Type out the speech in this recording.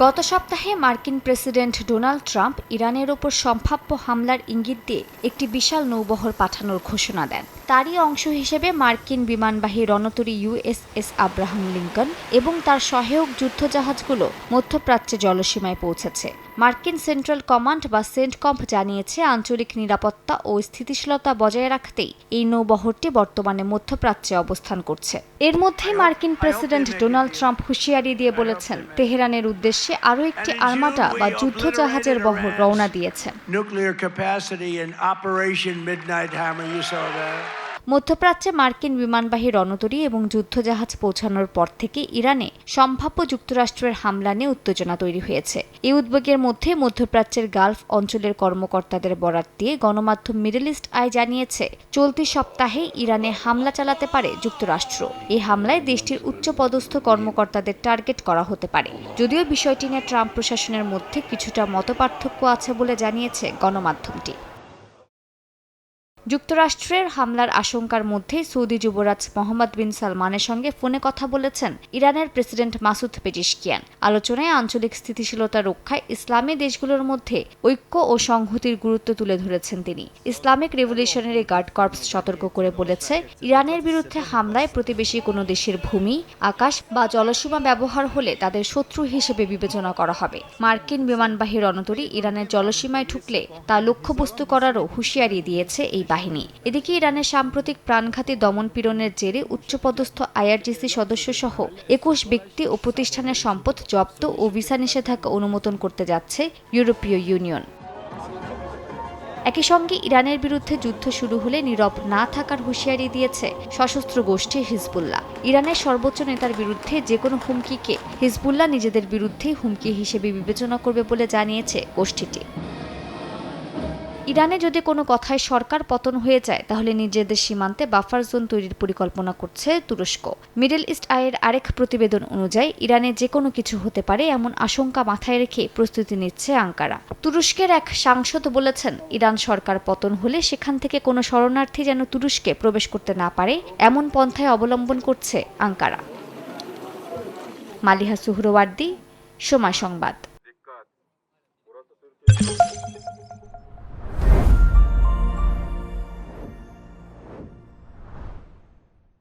গত সপ্তাহে মার্কিন প্রেসিডেন্ট ডোনাল্ড ট্রাম্প ইরানের ওপর সম্ভাব্য হামলার ইঙ্গিত দিয়ে একটি বিশাল নৌবহর পাঠানোর ঘোষণা দেন। তারই অংশ হিসেবে মার্কিন বিমানবাহী রণতরী USS আব্রাহাম লিঙ্কন এবং তার সহায়ক যুদ্ধজাহাজগুলো মধ্যপ্রাচ্যে জলসীমায় পৌঁছেছে। মার্কিন সেন্ট্রাল কমান্ড বা সেন্টকম জানিয়েছে, আঞ্চলিক নিরাপত্তা ও স্থিতিশীলতা বজায় রাখতেই এই নৌবহরটি বর্তমানে মধ্যপ্রাচ্যে অবস্থান করছে। এর মধ্যেই মার্কিন প্রেসিডেন্ট ডোনাল্ড ট্রাম্প হুঁশিয়ারি দিয়ে বলেছেন, তেহরানের উদ্দেশ্যে আরও একটি আর্মাডা বা যুদ্ধজাহাজের বহর রওনা দিয়েছে। মধ্যপ্রাচ্যে মার্কিন বিমানবাহী রণতরী এবং যুদ্ধজাহাজ পৌঁছানোর পর থেকে ইরানে সম্ভাব্য যুক্তরাষ্ট্রের হামলা নিয়ে উত্তেজনা তৈরি হয়েছে। এই উদ্বেগের মধ্যে মধ্যপ্রাচ্যের গালফ অঞ্চলের কর্মকর্তাদের বরাত দিয়ে গণমাধ্যম মিডল ইস্ট আই জানিয়েছে, চলতি সপ্তাহে ইরানে হামলা চালাতে পারে যুক্তরাষ্ট্র। এই হামলায় দেশটির উচ্চপদস্থ কর্মকর্তাদের টার্গেট করা হতে পারে। যদিও বিষয়টি নিয়ে ট্রাম্প প্রশাসনের মধ্যে কিছুটা মতপার্থক্য আছে বলে জানিয়েছে গণমাধ্যমটি। যুক্তরাষ্ট্রের হামলার আশঙ্কার মধ্যে সৌদি যুবরাজ মোহাম্মদ বিন সালমানের সঙ্গে ফোনে কথা বলেছেন ইরানের প্রেসিডেন্ট মাসুদ পেজিশকিয়ান। আলোচনায় আঞ্চলিক স্থিতিশীলতা রক্ষায় ইসলামী দেশগুলোর মধ্যে ঐক্য ও সংহতির গুরুত্ব তুলে ধরেছেন তিনি। ইসলামিক রেভলিউশনারি গার্ড কর্পস সতর্ক করে বলেছে, ইরানের বিরুদ্ধে হামলায় প্রতিবেশী কোনো দেশের ভূমি, আকাশ বা জলসীমা ব্যবহার হলে তাদের শত্রু হিসেবে বিবেচনা করা হবে। মার্কিন বিমানবাহী রণতরী ইরানের জলসীমায় ঢুকলে তা লক্ষ্যবস্তু করারও হুঁশিয়ারি দিয়েছে এই বাহিনী। এদিকে ইরানের সাম্প্রতিক প্রাণঘাতী দমনপীড়নের জেরে উচ্চপদস্থ IRGC সদস্য সহ 21 ব্যক্তি ও প্রতিষ্ঠানের সম্পদ জব্দ ও ভিসা নিষেধাজ্ঞা অনুমোদন করতে যাচ্ছে ইউরোপীয় ইউনিয়ন। একই সঙ্গে ইরানের বিরুদ্ধে যুদ্ধ শুরু হলে নীরব না থাকার হুঁশিয়ারি দিয়েছে সশস্ত্র গোষ্ঠী হিজবুল্লাহ। ইরানের সর্বোচ্চ নেতার বিরুদ্ধে যে কোনো হুমকিকে হিজবুল্লাহ নিজেদের বিরুদ্ধে হুমকি হিসেবে বিবেচনা করবে বলে জানিয়েছে গোষ্ঠীটি। ইরানে যদি কোনো কথায় সরকার পতন হয়ে যায়, তাহলে নিজেদের সীমান্তে বাফার জোন তৈরির পরিকল্পনা করছে তুরস্ক। মিডল ইস্ট আইয়ের আরেক প্রতিবেদন অনুযায়ী ইরানে যে কোনো কিছু হতে পারে এমন আশঙ্কা মাথায় রেখে প্রস্তুতি নিচ্ছে আঙ্কারা। তুরস্কের এক সাংসদ বলেছেন, ইরান সরকার পতন হলে সেখান থেকে কোনো শরণার্থী যেন তুরস্কে প্রবেশ করতে না পারে এমন পন্থায় অবলম্বন করছে আঙ্কারা। মালিহা সুহরওয়ার্দী, সময় সংবাদ।